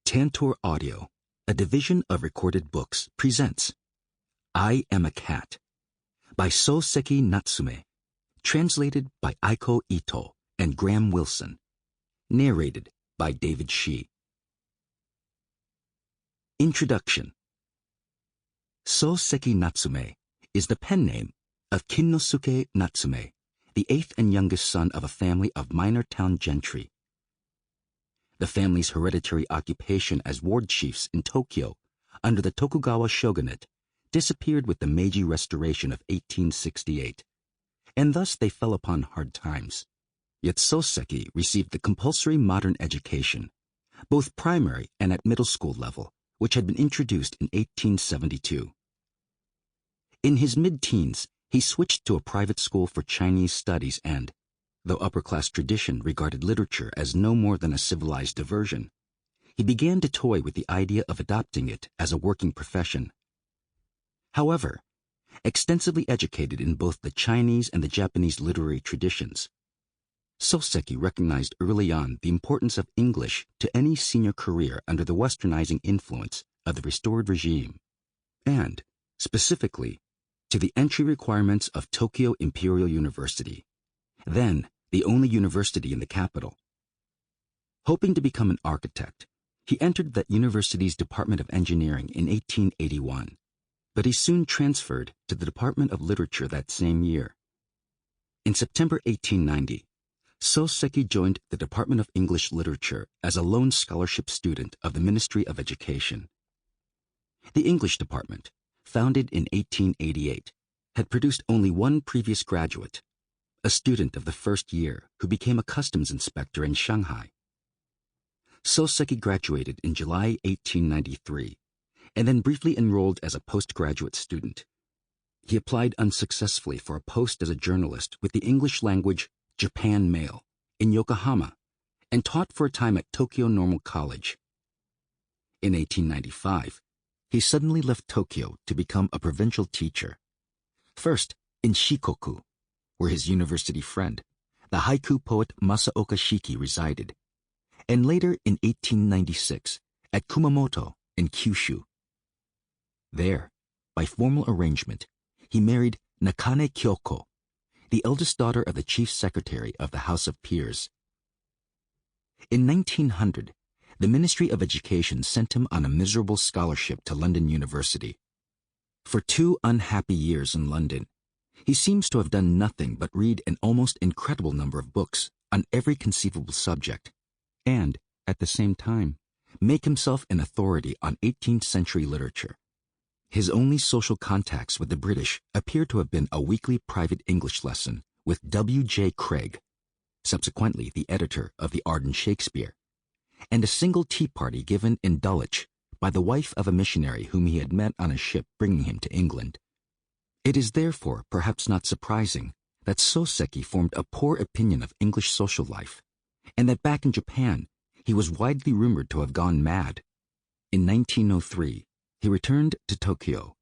Tantor Audio, a division of recorded books, presents I Am a Cat by Soseki Natsume, translated by Aiko Ito and Graham Wilson, narrated by David Shih. Introduction. Soseki Natsume is the pen name of Kinnosuke Natsume, the eighth and youngest son of a family of minor town gentry. The family's hereditary occupation as ward chiefs in Tokyo under the Tokugawa shogunate disappeared with the Meiji Restoration of 1868, and thus they fell upon hard times. Yet Soseki received the compulsory modern education, both primary and at middle school level, which had been introduced in 1872. In his mid-teens, he switched to a private school for Chinese studies and, though upper-class tradition regarded literature as no more than a civilized diversion, he began to toy with the idea of adopting it as a working profession. However, extensively educated in both the Chinese and the Japanese literary traditions, Soseki recognized early on the importance of English to any senior career under the westernizing influence of the restored regime, and, specifically, to the entry requirements of Tokyo Imperial University, then the only university in the capital. Hoping to become an architect, he entered that university's Department of Engineering in 1881, but he soon transferred to the Department of Literature that same year. In September 1890, Soseki joined the Department of English Literature as a lone scholarship student of the Ministry of Education. The English department, founded in 1888, had produced only one previous graduate, a student of the first year who became a customs inspector in Shanghai. Soseki graduated in July 1893 and then briefly enrolled as a postgraduate student. He applied unsuccessfully for a post as a journalist with the English language Japan Mail in Yokohama and taught for a time at Tokyo Normal College. In 1895, he suddenly left Tokyo to become a provincial teacher, first in Shikoku, where his university friend, the haiku poet Masaoka Shiki, resided, and later in 1896 at Kumamoto in Kyushu. There, by formal arrangement, he married Nakane Kyoko, the eldest daughter of the chief secretary of the House of Peers. In 1900, the Ministry of Education sent him on a miserable scholarship to London University. For 2 unhappy years in London, he seems to have done nothing but read an almost incredible number of books on every conceivable subject, and, at the same time, make himself an authority on 18th century literature. His only social contacts with the British appear to have been a weekly private English lesson with W.J. Craig, subsequently the editor of the Arden Shakespeare, and a single tea party given in Dulwich by the wife of a missionary whom he had met on a ship bringing him to England. It is therefore perhaps not surprising that Soseki formed a poor opinion of English social life, and that back in Japan he was widely rumored to have gone mad. In 1903, he returned to Tokyo,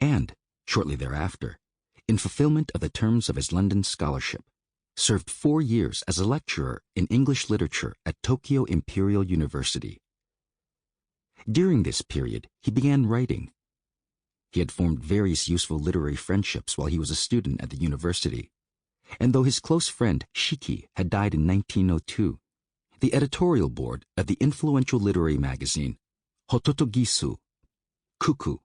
and, shortly thereafter, in fulfillment of the terms of his London scholarship, served 4 years as a lecturer in English literature at Tokyo Imperial University. During this period, he began writing. He had formed various useful literary friendships while he was a student at the university, and though his close friend Shiki had died in 1902, the editorial board of the influential literary magazine Hototogisu, Kuku,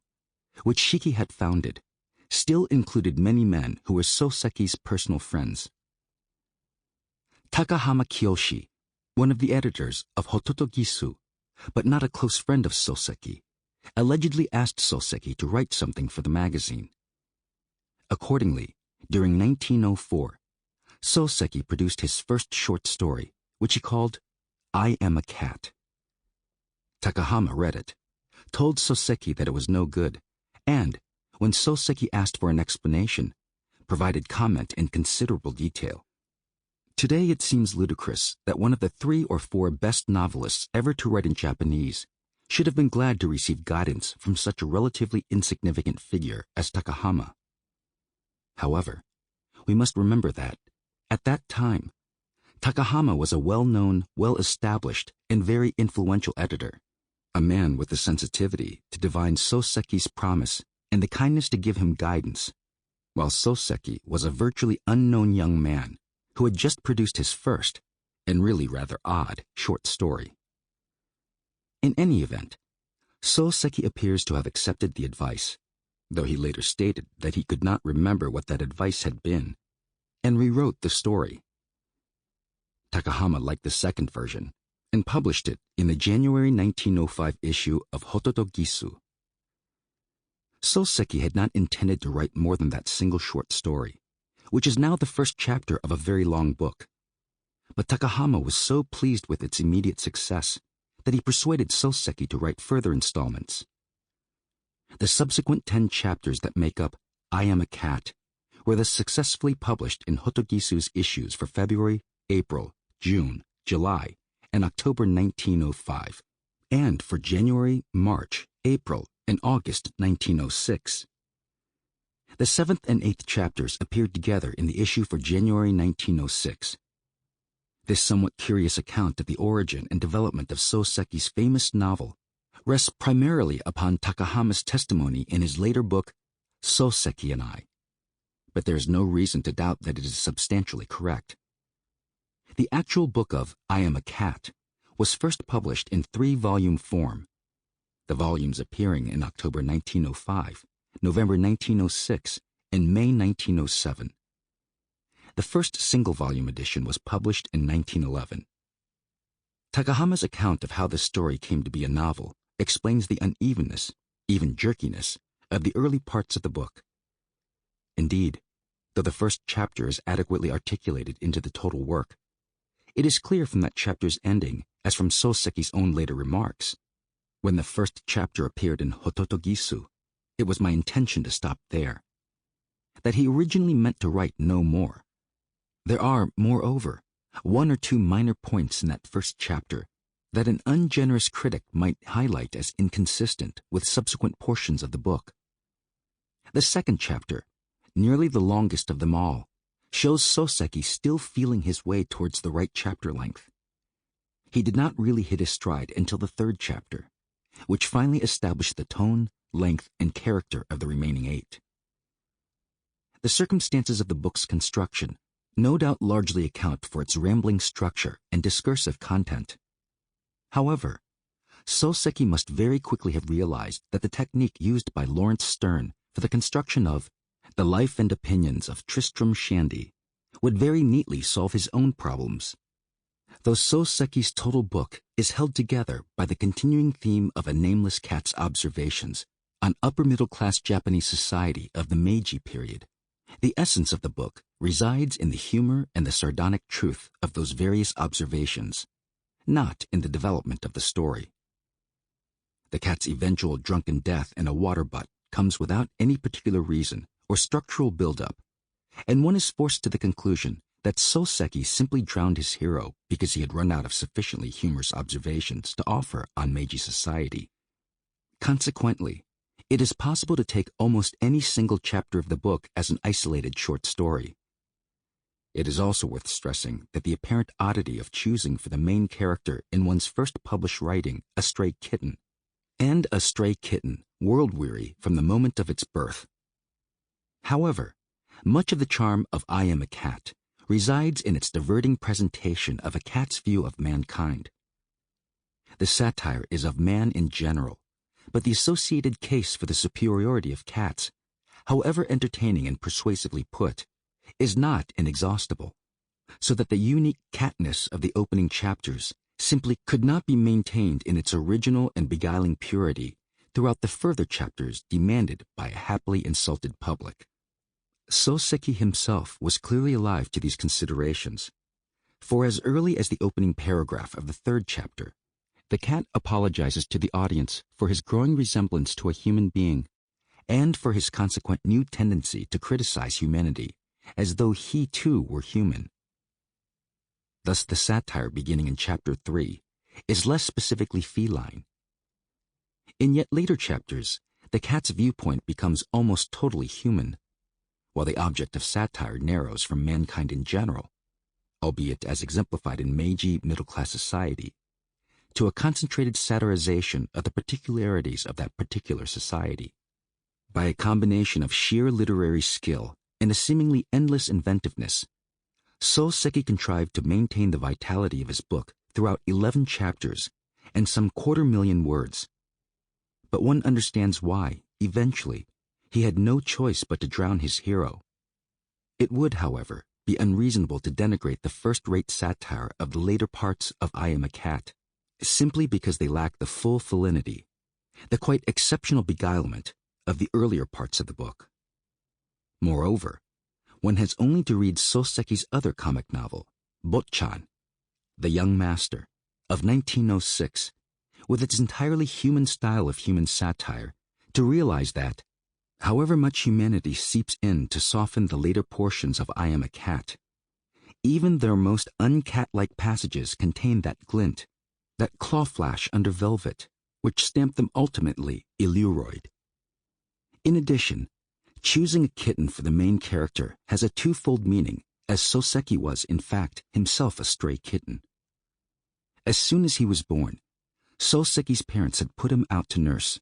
which Shiki had founded, still included many men who were Soseki's personal friends. Takahama Kiyoshi, one of the editors of Hototogisu, but not a close friend of Soseki, allegedly asked Soseki to write something for the magazine. Accordingly, during 1904, Soseki produced his first short story, which he called I Am a Cat. Takahama read it, told Soseki that it was no good, and, when Soseki asked for an explanation, provided comment in considerable detail. Today it seems ludicrous that one of the 3 or 4 best novelists ever to write in Japanese should have been glad to receive guidance from such a relatively insignificant figure as Takahama. However, we must remember that, at that time, Takahama was a well-known, well-established, and very influential editor, a man with the sensitivity to divine Soseki's promise and the kindness to give him guidance, while Soseki was a virtually unknown young man who had just produced his first, and really rather odd, short story. In any event, Soseki appears to have accepted the advice, though he later stated that he could not remember what that advice had been, and rewrote the story. Takahama liked the second version and published it in the January 1905 issue of Hototo Gisu. Soseki had not intended to write more than that single short story, which is now the first chapter of a very long book. But Takahama was so pleased with its immediate success that he persuaded Soseki to write further installments. The subsequent 10 chapters that make up I Am a Cat were thus successfully published in Hotogisu's issues for February, April, June, July, and October 1905, and for January, March, April, and August 1906. The 7th and 8th chapters appeared together in the issue for January 1906. This somewhat curious account of the origin and development of Soseki's famous novel rests primarily upon Takahama's testimony in his later book, Soseki and I, but there is no reason to doubt that it is substantially correct. The actual book of I Am a Cat was first published in 3-volume form, the volumes appearing in October 1905, November 1906, and May 1907. The first single-volume edition was published in 1911. Takahama's account of how the story came to be a novel explains the unevenness, even jerkiness, of the early parts of the book. Indeed, though the first chapter is adequately articulated into the total work, it is clear from that chapter's ending, as from Soseki's own later remarks, when the first chapter appeared in Hototo Gisu, it was my intention to stop there, that he originally meant to write no more. There are, moreover, 1 or 2 minor points in that first chapter that an ungenerous critic might highlight as inconsistent with subsequent portions of the book. The second chapter, nearly the longest of them all, shows Soseki still feeling his way towards the right chapter length. He did not really hit his stride until the 3rd chapter, which finally established the tone, length, and character of the remaining 8. The circumstances of the book's construction no doubt largely account for its rambling structure and discursive content. However, Soseki must very quickly have realized that the technique used by Lawrence Sterne for the construction of The Life and Opinions of Tristram Shandy would very neatly solve his own problems. Though Soseki's total book is held together by the continuing theme of a nameless cat's observations on upper-middle-class Japanese society of the Meiji period, the essence of the book resides in the humor and the sardonic truth of those various observations, not in the development of the story. The cat's eventual drunken death in a water butt comes without any particular reason or structural build-up, and one is forced to the conclusion that Soseki simply drowned his hero because he had run out of sufficiently humorous observations to offer on Meiji society. Consequently, it is possible to take almost any single chapter of the book as an isolated short story. It is also worth stressing that the apparent oddity of choosing for the main character in one's first published writing a stray kitten, and a stray kitten world-weary from the moment of its birth. However, much of the charm of I Am a Cat resides in its diverting presentation of a cat's view of mankind. The satire is of man in general, but the associated case for the superiority of cats, however entertaining and persuasively put, is not inexhaustible, so that the unique catness of the opening chapters simply could not be maintained in its original and beguiling purity throughout the further chapters demanded by a happily insulted public. Soseki himself was clearly alive to these considerations, for as early as the opening paragraph of the 3rd chapter, the cat apologizes to the audience for his growing resemblance to a human being and for his consequent new tendency to criticize humanity as though he too were human. Thus the satire beginning in chapter 3 is less specifically feline. In yet later chapters, the cat's viewpoint becomes almost totally human, while the object of satire narrows from mankind in general, albeit as exemplified in Meiji middle-class society, to a concentrated satirization of the particularities of that particular society. By a combination of sheer literary skill and a seemingly endless inventiveness, Soseki contrived to maintain the vitality of his book throughout 11 chapters and some 250,000 words. But one understands why, eventually, he had no choice but to drown his hero. It would, however, be unreasonable to denigrate the first-rate satire of the later parts of I Am a Cat, simply because they lack the full felinity, the quite exceptional beguilement of the earlier parts of the book. Moreover, one has only to read Soseki's other comic novel, Botchan, The Young Master, of 1906, with its entirely human style of human satire, to realize that, however much humanity seeps in to soften the later portions of I Am a Cat, even their most uncat-like passages contain that glint, that claw flash under velvet, which stamp them ultimately illuroid. In addition, choosing a kitten for the main character has a twofold meaning, as Soseki was, in fact, himself a stray kitten. As soon as he was born, Soseki's parents had put him out to nurse.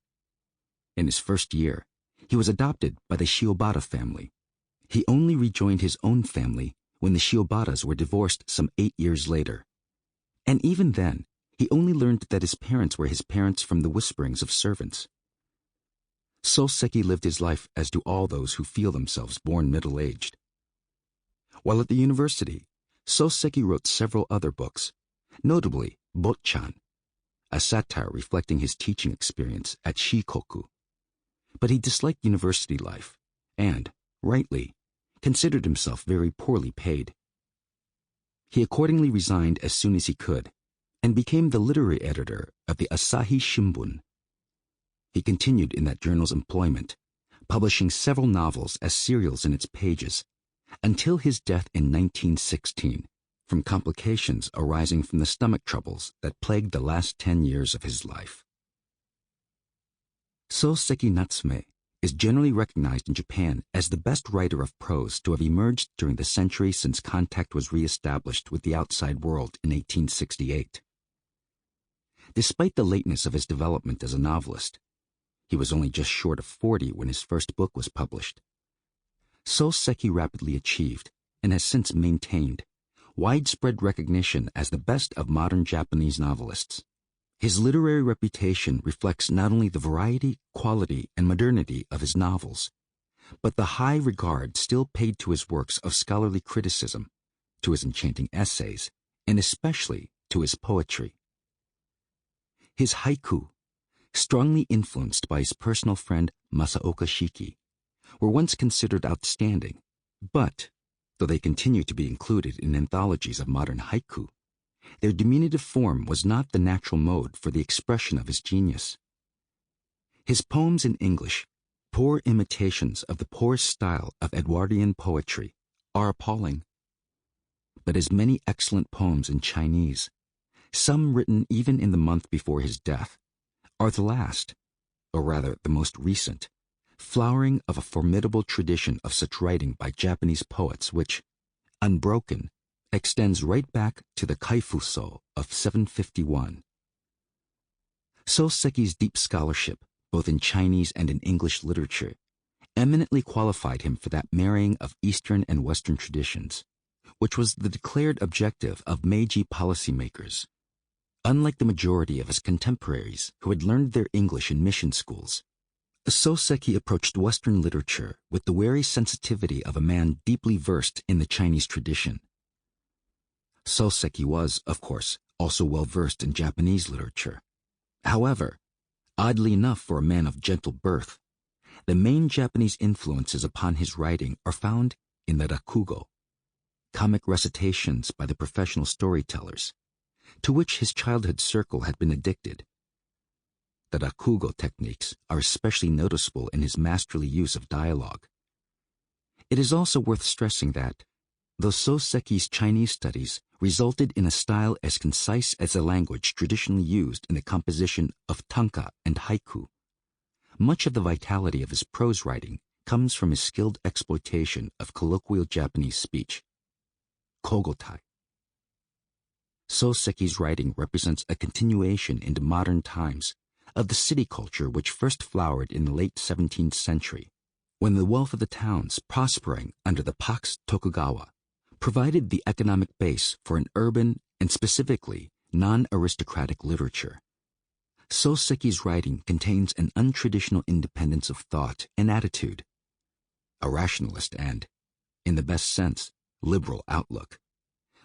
In his first year, he was adopted by the Shiobata family. He only rejoined his own family when the Shiobatas were divorced some 8 years later. And even then, he only learned that his parents were his parents from the whisperings of servants. Soseki lived his life as do all those who feel themselves born middle-aged. While at the university, Soseki wrote several other books, notably Botchan, a satire reflecting his teaching experience at Shikoku. But he disliked university life and, rightly, considered himself very poorly paid. He accordingly resigned as soon as he could and became the literary editor of the Asahi Shimbun. He continued in that journal's employment, publishing several novels as serials in its pages, until his death in 1916, from complications arising from the stomach troubles that plagued the last 10 years of his life. Soseki Natsume is generally recognized in Japan as the best writer of prose to have emerged during the century since contact was re-established with the outside world in 1868. Despite the lateness of his development as a novelist, he was only just short of 40 when his first book was published. Soseki rapidly achieved, and has since maintained, widespread recognition as the best of modern Japanese novelists. His literary reputation reflects not only the variety, quality, and modernity of his novels, but the high regard still paid to his works of scholarly criticism, to his enchanting essays, and especially to his poetry. His haiku, strongly influenced by his personal friend Masaoka Shiki, were once considered outstanding, but, though they continue to be included in anthologies of modern haiku, their diminutive form was not the natural mode for the expression of his genius. His poems in English, poor imitations of the poorest style of Edwardian poetry, are appalling. But his many excellent poems in Chinese, some written even in the month before his death, are the last, or rather the most recent, flowering of a formidable tradition of such writing by Japanese poets which, unbroken, extends right back to the Kaifuso of 751. Soseki's deep scholarship, both in Chinese and in English literature, eminently qualified him for that marrying of Eastern and Western traditions, which was the declared objective of Meiji policymakers. Unlike the majority of his contemporaries who had learned their English in mission schools, Soseki approached Western literature with the wary sensitivity of a man deeply versed in the Chinese tradition. Soseki was, of course, also well versed in Japanese literature. However, oddly enough for a man of gentle birth, the main Japanese influences upon his writing are found in the rakugo, comic recitations by the professional storytellers, to which his childhood circle had been addicted. The rakugo techniques are especially noticeable in his masterly use of dialogue. It is also worth stressing that, though Soseki's Chinese studies resulted in a style as concise as the language traditionally used in the composition of tanka and haiku, much of the vitality of his prose writing comes from his skilled exploitation of colloquial Japanese speech, kogotai. Soseki's writing represents a continuation into modern times of the city culture which first flowered in the late 17th century, when the wealth of the towns prospering under the Pax Tokugawa provided the economic base for an urban and specifically non-aristocratic literature. Soseki's writing contains an untraditional independence of thought and attitude, a rationalist and, in the best sense, liberal outlook,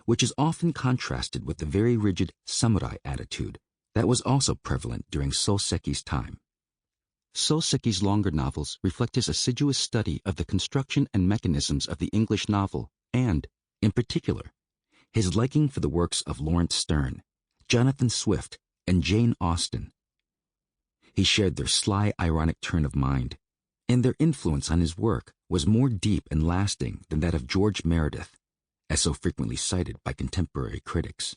which is often contrasted with the very rigid samurai attitude that was also prevalent during Soseki's time. Soseki's longer novels reflect his assiduous study of the construction and mechanisms of the English novel and, in particular, his liking for the works of Lawrence Sterne, Jonathan Swift, and Jane Austen. He shared their sly, ironic turn of mind, and their influence on his work was more deep and lasting than that of George Meredith, as so frequently cited by contemporary critics.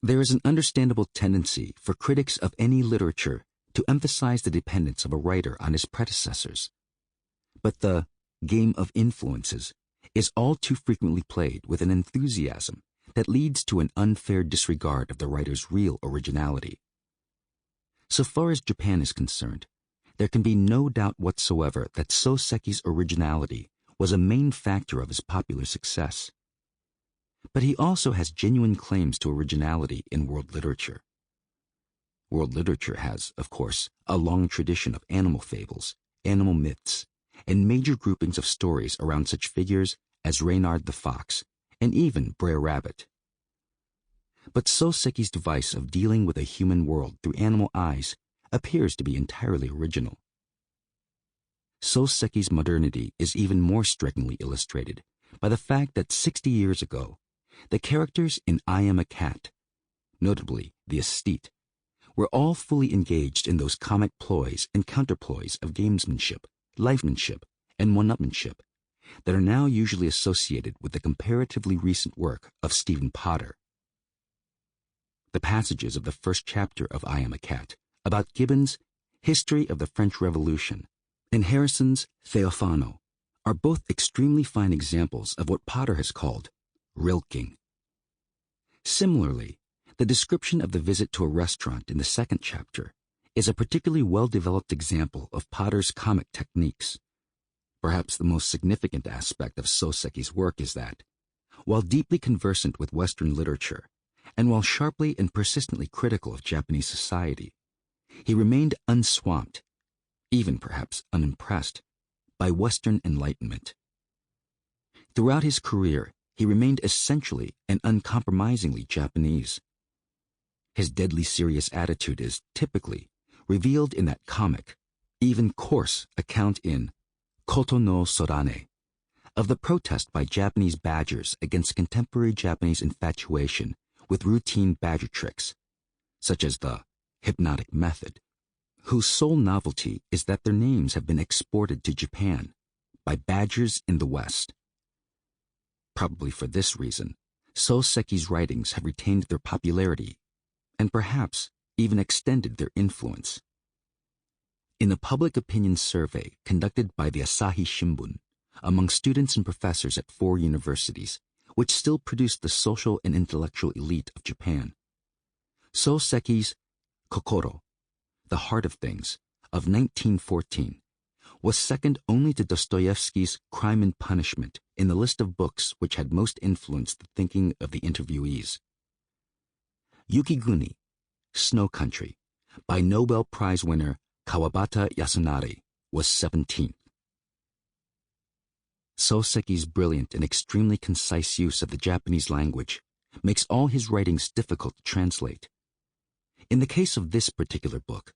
There is an understandable tendency for critics of any literature to emphasize the dependence of a writer on his predecessors. But the game of influences is all too frequently played with an enthusiasm that leads to an unfair disregard of the writer's real originality. So far as Japan is concerned, there can be no doubt whatsoever that Soseki's originality was a main factor of his popular success. But he also has genuine claims to originality in world literature. World literature has, of course, a long tradition of animal fables, animal myths, and major groupings of stories around such figures as Reynard the Fox and even Brer Rabbit. But Soseki's device of dealing with a human world through animal eyes appears to be entirely original. Soseki's modernity is even more strikingly illustrated by the fact that 60 years ago, the characters in I Am a Cat, notably the aesthete, were all fully engaged in those comic ploys and counterploys of gamesmanship, lifemanship, and one-upmanship that are now usually associated with the comparatively recent work of Stephen Potter. The passages of the first chapter of I Am a Cat about Gibbon's History of the French Revolution and Harrison's Theophano are both extremely fine examples of what Potter has called rilking. Similarly, the description of the visit to a restaurant in the second chapter is a particularly well-developed example of Potter's comic techniques. Perhaps the most significant aspect of Soseki's work is that, while deeply conversant with Western literature, and while sharply and persistently critical of Japanese society, he remained unswamped, even perhaps unimpressed, by Western enlightenment. Throughout his career, he remained essentially and uncompromisingly Japanese. His deadly serious attitude is, typically, revealed in that comic, even coarse account in Koto no Sorane, of the protest by Japanese badgers against contemporary Japanese infatuation with routine badger tricks, such as the hypnotic method, whose sole novelty is that their names have been exported to Japan by badgers in the West. Probably for this reason, Soseki's writings have retained their popularity and perhaps even extended their influence. In a public opinion survey conducted by the Asahi Shimbun among students and professors at 4 universities, which still produced the social and intellectual elite of Japan, Soseki's Kokoro, The Heart of Things, of 1914, was second only to Dostoevsky's Crime and Punishment in the list of books which had most influenced the thinking of the interviewees. Yukiguni, Snow Country, by Nobel Prize winner Kawabata Yasunari, was 17th. Soseki's brilliant and extremely concise use of the Japanese language makes all his writings difficult to translate. In the case of this particular book,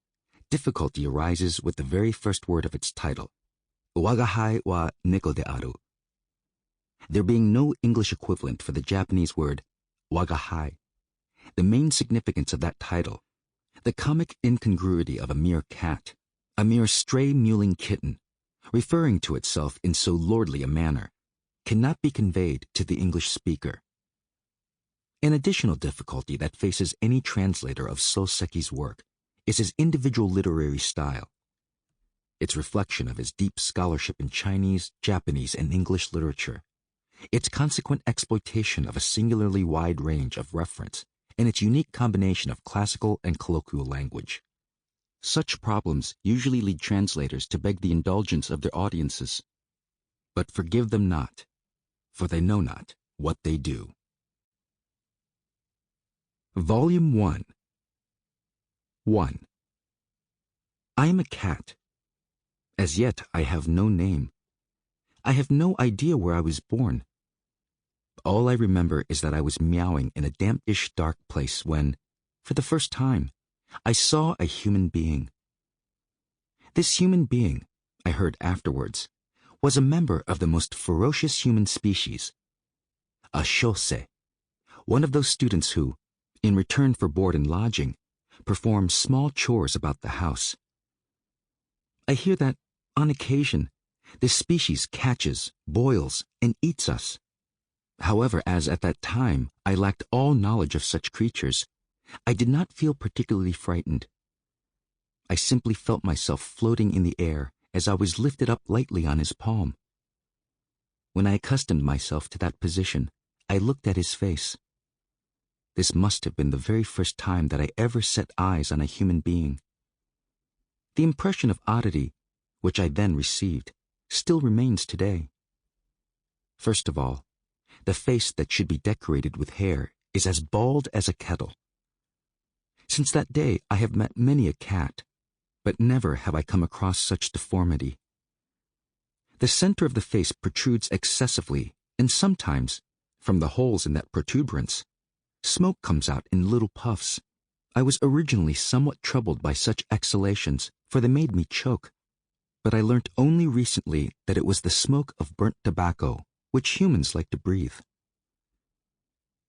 difficulty arises with the very first word of its title, Wagahai wa neko de aru. There being no English equivalent for the Japanese word wagahai, the main significance of that title, the comic incongruity of a mere cat, a mere stray mewling kitten, referring to itself in so lordly a manner, cannot be conveyed to the English speaker. An additional difficulty that faces any translator of Soseki's work is his individual literary style. Its reflection of his deep scholarship in Chinese, Japanese, and English literature, its consequent exploitation of a singularly wide range of reference and its unique combination of classical and colloquial language. Such problems usually lead translators to beg the indulgence of their audiences. But forgive them not, for they know not what they do. Volume 1. 1. I am a cat. As yet I have no name. I have no idea where I was born. All I remember is that I was meowing in a dampish dark place when, for the first time, I saw a human being. This human being, I heard afterwards, was a member of the most ferocious human species, a shosei, one of those students who, in return for board and lodging, perform small chores about the house. I hear that, on occasion, this species catches, boils, and eats us. However, as at that time I lacked all knowledge of such creatures, I did not feel particularly frightened. I simply felt myself floating in the air as I was lifted up lightly on his palm. When I accustomed myself to that position, I looked at his face. This must have been the very first time that I ever set eyes on a human being. The impression of oddity, which I then received, still remains today. First of all, the face that should be decorated with hair is as bald as a kettle. Since that day I have met many a cat, but never have I come across such deformity. The center of the face protrudes excessively, and sometimes, from the holes in that protuberance, smoke comes out in little puffs. I was originally somewhat troubled by such exhalations, for they made me choke. But I learnt only recently that it was the smoke of burnt tobacco, which humans like to breathe.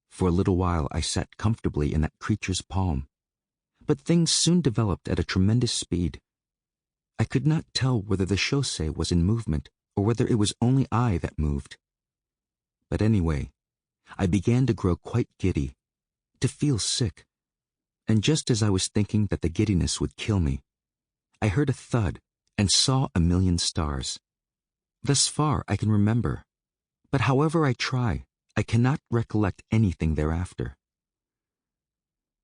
For a little while I sat comfortably in that creature's palm, but things soon developed at a tremendous speed. I could not tell whether the shosei was in movement or whether it was only I that moved. But anyway, I began to grow quite giddy, to feel sick, and just as I was thinking that the giddiness would kill me, I heard a thud and saw a million stars. Thus far I can remember, but however I try, I cannot recollect anything thereafter.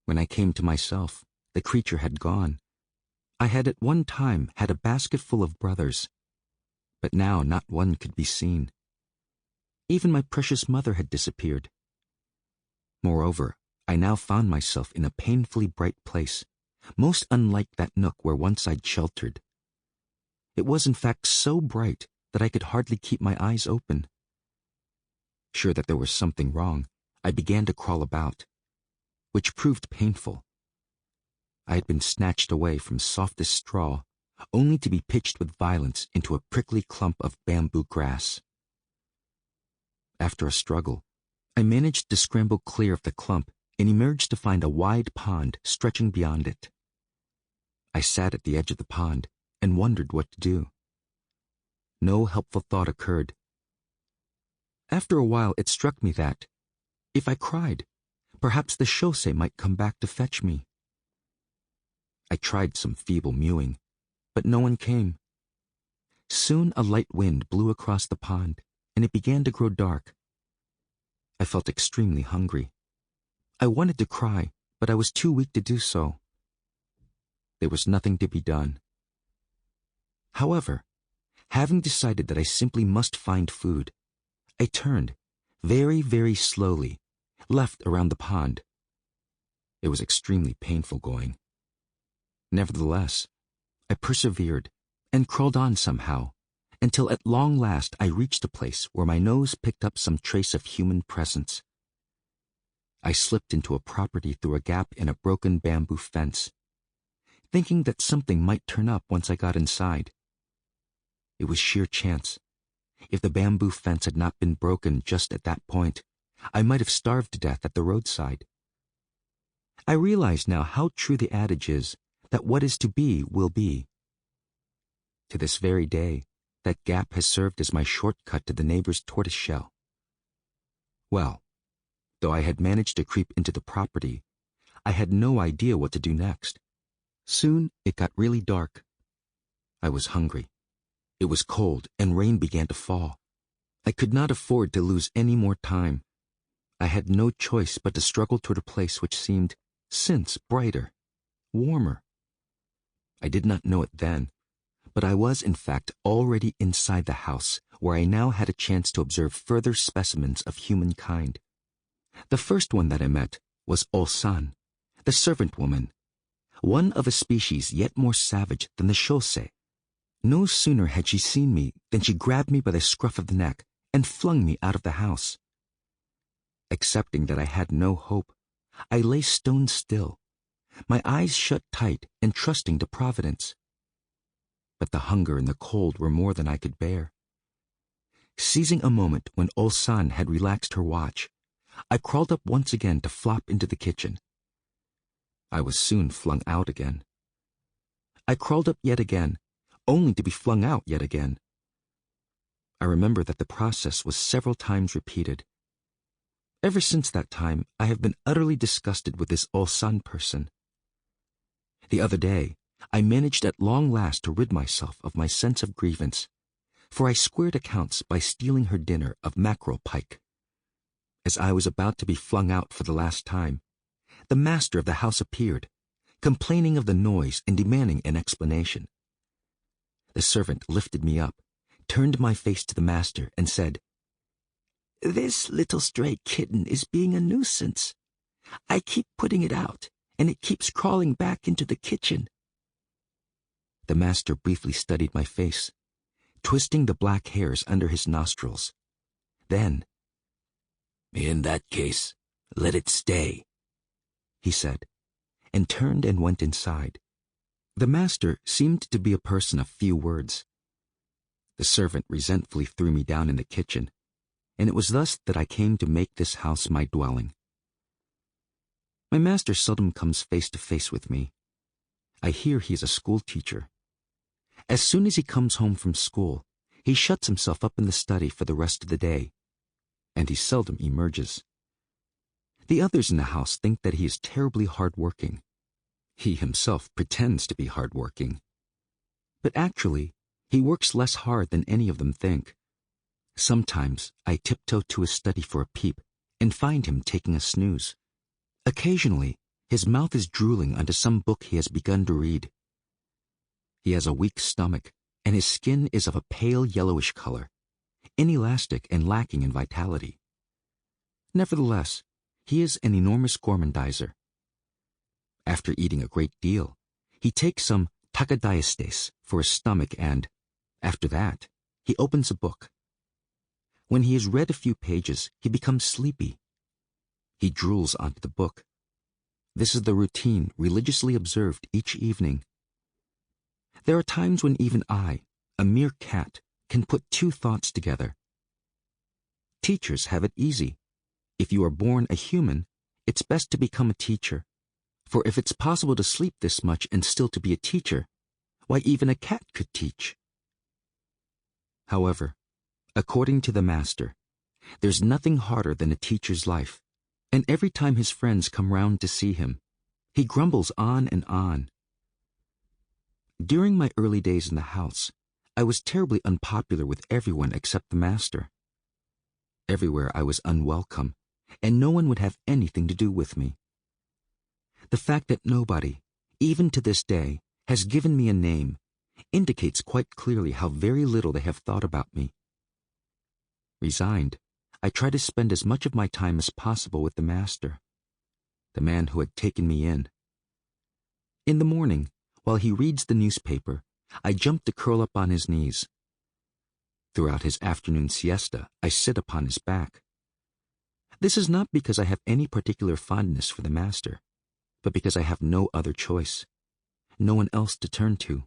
When I came to myself, the creature had gone. I had at one time had a basket full of brothers, but now not one could be seen. Even my precious mother had disappeared. Moreover, I now found myself in a painfully bright place, most unlike that nook where once I'd sheltered. It was in fact so bright that I could hardly keep my eyes open. Sure that there was something wrong, I began to crawl about, which proved painful. I had been snatched away from softest straw, only to be pitched with violence into a prickly clump of bamboo grass. After a struggle, I managed to scramble clear of the clump and emerged to find a wide pond stretching beyond it. I sat at the edge of the pond and wondered what to do. No helpful thought occurred. After a while it struck me that, if I cried, perhaps the shosei might come back to fetch me. I tried some feeble mewing, but no one came. Soon a light wind blew across the pond, and it began to grow dark. I felt extremely hungry. I wanted to cry, but I was too weak to do so. There was nothing to be done. However, having decided that I simply must find food, I turned, very, very slowly, left around the pond. It was extremely painful going. Nevertheless, I persevered and crawled on somehow, until at long last I reached a place where my nose picked up some trace of human presence. I slipped into a property through a gap in a broken bamboo fence, thinking that something might turn up once I got inside. It was sheer chance. If the bamboo fence had not been broken just at that point, I might have starved to death at the roadside. I realize now how true the adage is that what is to be will be. To this very day, that gap has served as my shortcut to the neighbor's tortoiseshell. Well, though I had managed to creep into the property, I had no idea what to do next. Soon it got really dark. I was hungry. It was cold and rain began to fall. I could not afford to lose any more time. I had no choice but to struggle toward a place which seemed, since, brighter, warmer. I did not know it then, but I was in fact already inside the house, where I now had a chance to observe further specimens of humankind. The first one that I met was Osan, the servant woman, one of a species yet more savage than the shosei. No sooner had she seen me than she grabbed me by the scruff of the neck and flung me out of the house. Accepting that I had no hope, I lay stone still, my eyes shut tight and trusting to Providence. But the hunger and the cold were more than I could bear. Seizing a moment when Osan had relaxed her watch, I crawled up once again to flop into the kitchen. I was soon flung out again. I crawled up yet again, only to be flung out yet again. I remember that the process was several times repeated. Ever since that time, I have been utterly disgusted with this Osan person. The other day, I managed at long last to rid myself of my sense of grievance, for I squared accounts by stealing her dinner of mackerel pike. As I was about to be flung out for the last time, the master of the house appeared, complaining of the noise and demanding an explanation. The servant lifted me up, turned my face to the master, and said, "This little stray kitten is being a nuisance. I keep putting it out, and it keeps crawling back into the kitchen." The master briefly studied my face, twisting the black hairs under his nostrils. Then, "In that case, let it stay," he said, and turned and went inside. The master seemed to be a person of few words. The servant resentfully threw me down in the kitchen, and it was thus that I came to make this house my dwelling. My master seldom comes face to face with me. I hear he is a school teacher. As soon as he comes home from school, he shuts himself up in the study for the rest of the day, and he seldom emerges. The others in the house think that he is terribly hard-working. He himself pretends to be hard-working. But actually, he works less hard than any of them think. Sometimes I tiptoe to his study for a peep and find him taking a snooze. Occasionally, his mouth is drooling onto some book he has begun to read. He has a weak stomach, and his skin is of a pale yellowish color, inelastic and lacking in vitality. Nevertheless, he is an enormous gourmandizer. After eating a great deal, he takes some takadiastes for his stomach and, after that, he opens a book. When he has read a few pages, he becomes sleepy. He drools onto the book. This is the routine religiously observed each evening. There are times when even I, a mere cat, can put two thoughts together. Teachers have it easy. If you are born a human, it's best to become a teacher. For if it's possible to sleep this much and still to be a teacher, why even a cat could teach. However, according to the master, there's nothing harder than a teacher's life, and every time his friends come round to see him, he grumbles on and on. During my early days in the house, I was terribly unpopular with everyone except the master. Everywhere I was unwelcome, and no one would have anything to do with me. The fact that nobody, even to this day, has given me a name indicates quite clearly how very little they have thought about me. Resigned, I tried to spend as much of my time as possible with the master, the man who had taken me in. In the morning, while he reads the newspaper, I jump to curl up on his knees. Throughout his afternoon siesta, I sit upon his back. This is not because I have any particular fondness for the master, but because I have no other choice, no one else to turn to.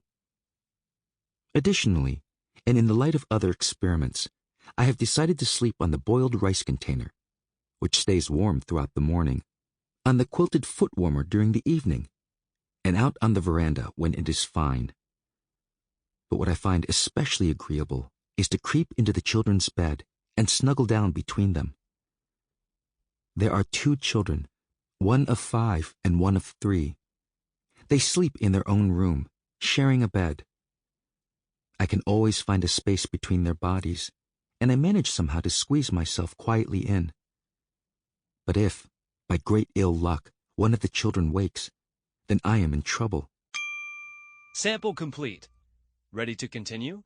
Additionally, and in the light of other experiments, I have decided to sleep on the boiled rice container, which stays warm throughout the morning, on the quilted foot warmer during the evening, and out on the veranda when it is fine. But what I find especially agreeable is to creep into the children's bed and snuggle down between them. There are 2 children, one of 5 and one of 3. They sleep in their own room, sharing a bed. I can always find a space between their bodies, and I manage somehow to squeeze myself quietly in. But if, by great ill luck, one of the children wakes, then I am in trouble. Sample complete. Ready to continue?